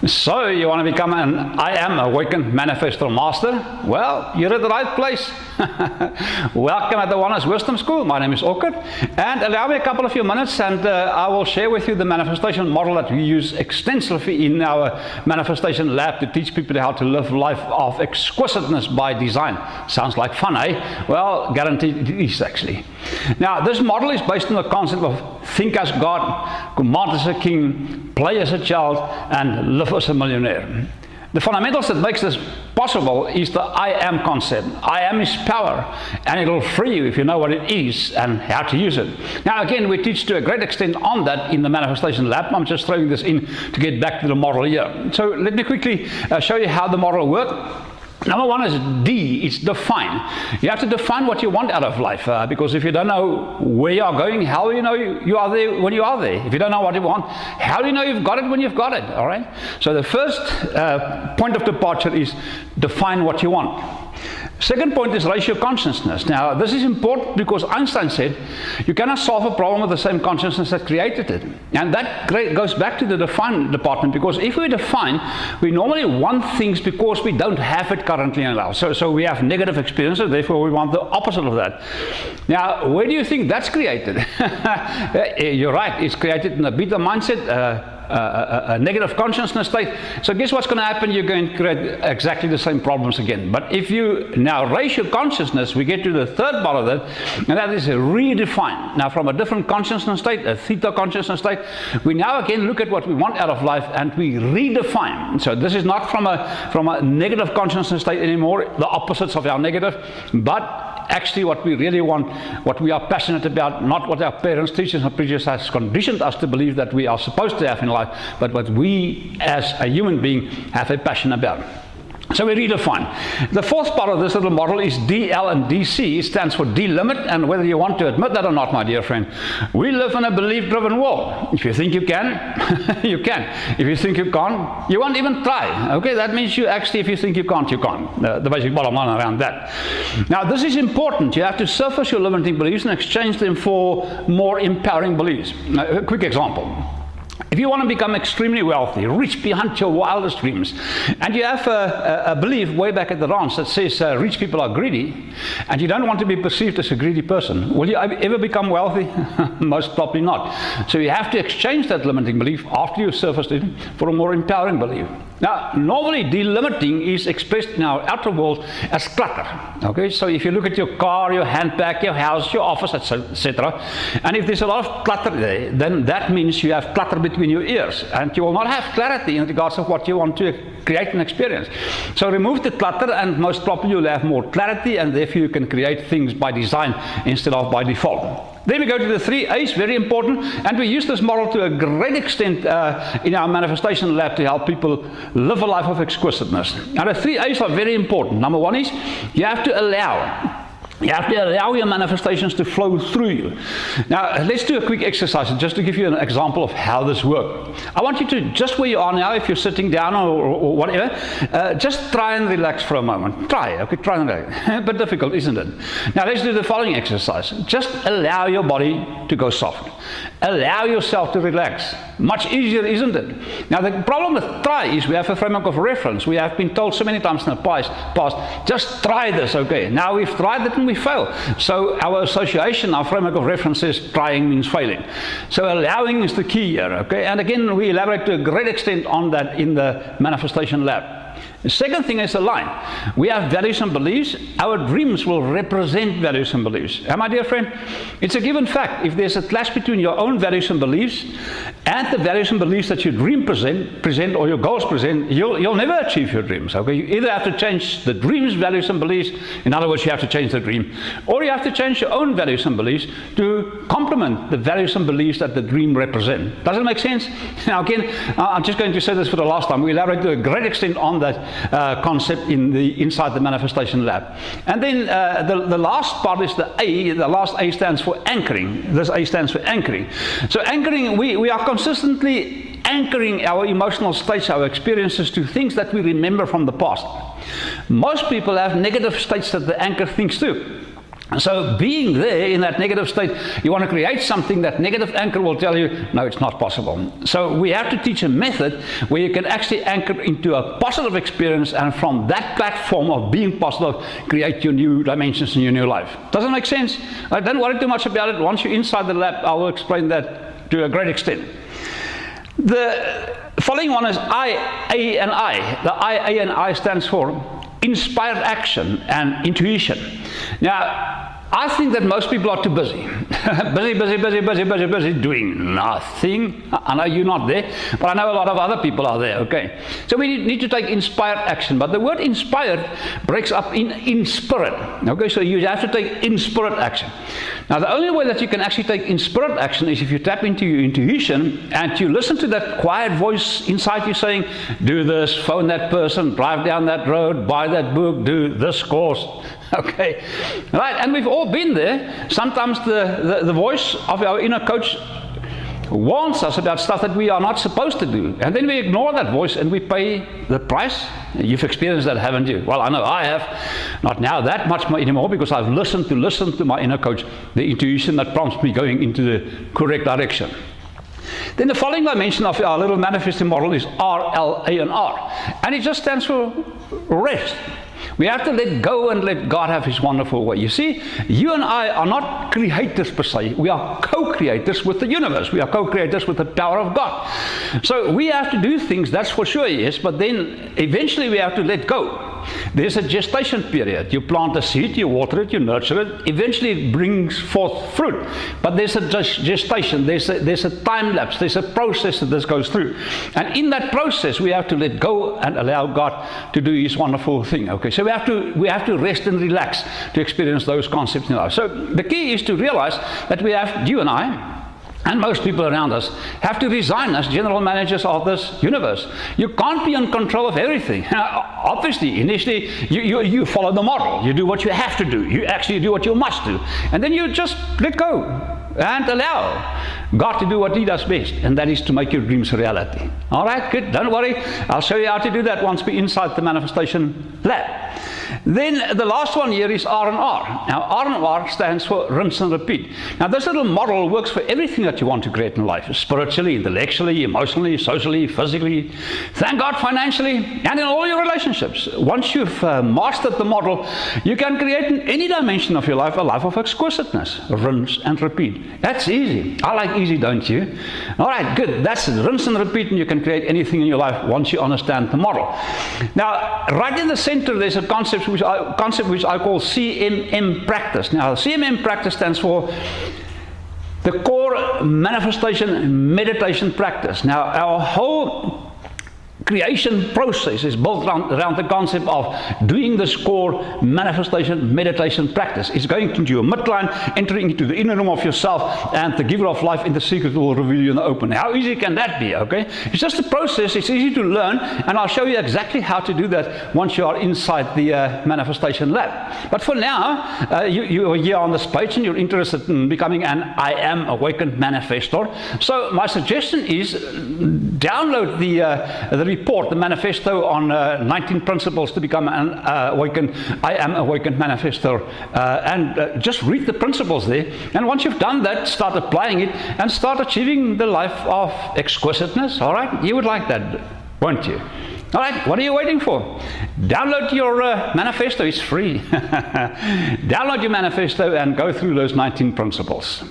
So, you want to become an I Am Awakened Manifestor Master? Well, you're at the right place. Welcome at the Oneness Wisdom School. My name is Orchid, and allow me a couple of few minutes and I will share with you the manifestation model that we use extensively in our manifestation lab to teach people how to live life of exquisiteness by design. Sounds like fun, eh? Well, guaranteed it is actually. Now, this model is based on the concept of think as God, command as a king, play as a child, and live as a millionaire. The fundamentals that makes this possible is the I am concept. I am is power, and it will free you if you know what it is and how to use it. Now again, we teach to a great extent on that in the manifestation lab. I'm just throwing this in to get back to the model here. So let me quickly show you how the model works. Number one is D, it's define. You have to define what you want out of life, because if you don't know where you are going, how do you know you are there when you are there? If you don't know what you want, how do you know you've got it when you've got it, all right? So the first point of departure is define what you want. Second point is raise your consciousness. Now, this is important because Einstein said you cannot solve a problem with the same consciousness that created it. And that goes back to the define department, because if we define, we normally want things because we don't have it currently in our life. So we have negative experiences, therefore we want the opposite of that. Now, where do you think that's created? You're right, it's created in a beta mindset, a negative consciousness state. So guess what's going to happen? You're going to create exactly the same problems again. But if you now raise your consciousness, we get to the third part of that, and that is a redefine. Now, from a different consciousness state, a theta consciousness state, we now again look at what we want out of life and we redefine. So this is not from a negative consciousness state anymore, the opposites of our negative, but actually what we really want, what we are passionate about, not what our parents, teachers, and preachers has conditioned us to believe that we are supposed to have in life, but what we as a human being have a passion about. So we redefine. The fourth part of this little model is DL and DC. It stands for delimit, and whether you want to admit that or not, my dear friend, we live in a belief-driven world. If you think you can, you can. If you think you can't, you won't even try. Okay, that means you actually, if you think you can't, you can't. The basic bottom line around that. Now, this is important. You have to surface your limiting beliefs and exchange them for more empowering beliefs. Now, a quick example. If you want to become extremely wealthy, rich beyond your wildest dreams, and you have a belief way back at the ranch that says rich people are greedy, and you don't want to be perceived as a greedy person, will you ever become wealthy? Most probably not. So you have to exchange that limiting belief after you've surfaced it for a more empowering belief. Now, normally delimiting is expressed in our outer world as clutter. Okay, so if you look at your car, your handbag, your house, your office, etc., and if there's a lot of clutter there, then that means you have clutter between your ears, and you will not have clarity in regards of what you want to create and experience. So remove the clutter, and most probably you'll have more clarity, and therefore you can create things by design instead of by default. Then we go to the 3 A's, very important, and we use this model to a great extent in our manifestation lab to help people live a life of exquisiteness. Now, the 3 A's are very important. Number one is you have to allow. You have to allow your manifestations to flow through you. Now, let's do a quick exercise just to give you an example of how this works. I want you to, just where you are now, if you're sitting down or whatever, just try and relax for a moment. Try, okay, try and relax. But difficult, isn't it? Now, let's do the following exercise. Just allow your body to go soft. Allow yourself to relax. Much easier, isn't it? Now, the problem with try is we have a framework of reference. We have been told so many times in the past, just try this, okay? Now we've tried it and we fail. So our association, our framework of reference is trying means failing. So allowing is the key here, okay? And again, we elaborate to a great extent on that in the manifestation lab. The second thing is align. We have values and beliefs. Our dreams will represent values and beliefs. And my dear friend, it's a given fact. If there's a clash between your own values and beliefs and the values and beliefs that your dream present or your goals present, you'll never achieve your dreams. Okay? You either have to change the dream's values and beliefs, in other words, you have to change the dream, or you have to change your own values and beliefs to complement the values and beliefs that the dream represent. Does it make sense? Now again, I'm just going to say this for the last time. We elaborate to a great extent on that concept inside the manifestation lab. And then the last part is the A. The last A stands for anchoring. This A stands for anchoring. So anchoring, we are consistently anchoring our emotional states, our experiences to things that we remember from the past. Most people have negative states that they anchor things to. So being there in that negative state, you want to create something. That negative anchor will tell you, no, it's not possible. So we have to teach a method where you can actually anchor into a positive experience, and from that platform of being positive, create your new dimensions in your new life. Does it make sense? Don't worry too much about it. Once you're inside the lab, I will explain that to a great extent. The following one is I, A, and I. The I, A, and I stands for inspired action and intuition. Now, I think that most people are too busy. busy, doing nothing. I know you're not there, but I know a lot of other people are there, okay? So we need to take inspired action. But the word inspired breaks up in spirit, okay? So you have to take in spirit action. Now, the only way that you can actually take in spirit action is if you tap into your intuition and you listen to that quiet voice inside you saying, do this, phone that person, drive down that road, buy that book, do this course. Okay, right, and we've all been there. Sometimes the voice of our inner coach warns us about stuff that we are not supposed to do, and then we ignore that voice and we pay the price. You've experienced that, haven't you? Well, I know I have. Not now that much anymore, because I've listened to my inner coach, the intuition that prompts me going into the correct direction. Then the following dimension of our little manifesting model is R, L, A, and R, and it just stands for rest. We have to let go and let God have His wonderful way. You see, you and I are not creators per se. We are co-creators with the universe. We are co-creators with the power of God. So we have to do things, that's for sure, yes, but then eventually we have to let go. There's a gestation period. You plant a seed, you water it, you nurture it. Eventually it brings forth fruit. But there's a gestation, there's a time lapse, there's a process that this goes through. And in that process, we have to let go and allow God to do His wonderful thing. Okay, so we have to rest and relax to experience those concepts in life. So the key is to realize that you and I, and most people around us, have to resign as general managers of this universe. You can't be in control of everything. Obviously, initially, you follow the model. You do what you have to do. You actually do what you must do. And then you just let go and allow God to do what He does best, and that is to make your dreams a reality. All right, good. Don't worry. I'll show you how to do that once we're inside the manifestation lab. Then the last one here is R and R. Now, R and R stands for rinse and repeat. Now, this little model works for everything that you want to create in life, spiritually, intellectually, emotionally, socially, physically, thank God, financially, and in all your relationships. Once you've mastered the model, you can create in any dimension of your life a life of exquisiteness. Rinse and repeat. That's easy. I like easy, don't you? All right, good. That's it. Rinse and repeat, and you can create anything in your life once you understand the model. Now, right in the center, there's a concept which I call CMM practice. Now, CMM practice stands for the core manifestation meditation practice. Now, our whole creation process is built around the concept of doing this core manifestation meditation practice. It's going into your midline, entering into the inner room of yourself, and the giver of life in the secret will reveal you in the open. How easy can that be, okay? It's just a process. It's easy to learn, and I'll show you exactly how to do that once you are inside the manifestation lab. But for now, you are here on this page, and you're interested in becoming an I Am Awakened Manifestor. So my suggestion is download the report, the manifesto on 19 principles to become an I Am Awakened Manifestor, and just read the principles there. And once you've done that, start applying it and start achieving the life of exquisiteness. All right, you would like that, won't you? All right, what are you waiting for? Download your manifesto. It's free. Download your manifesto and go through those 19 principles.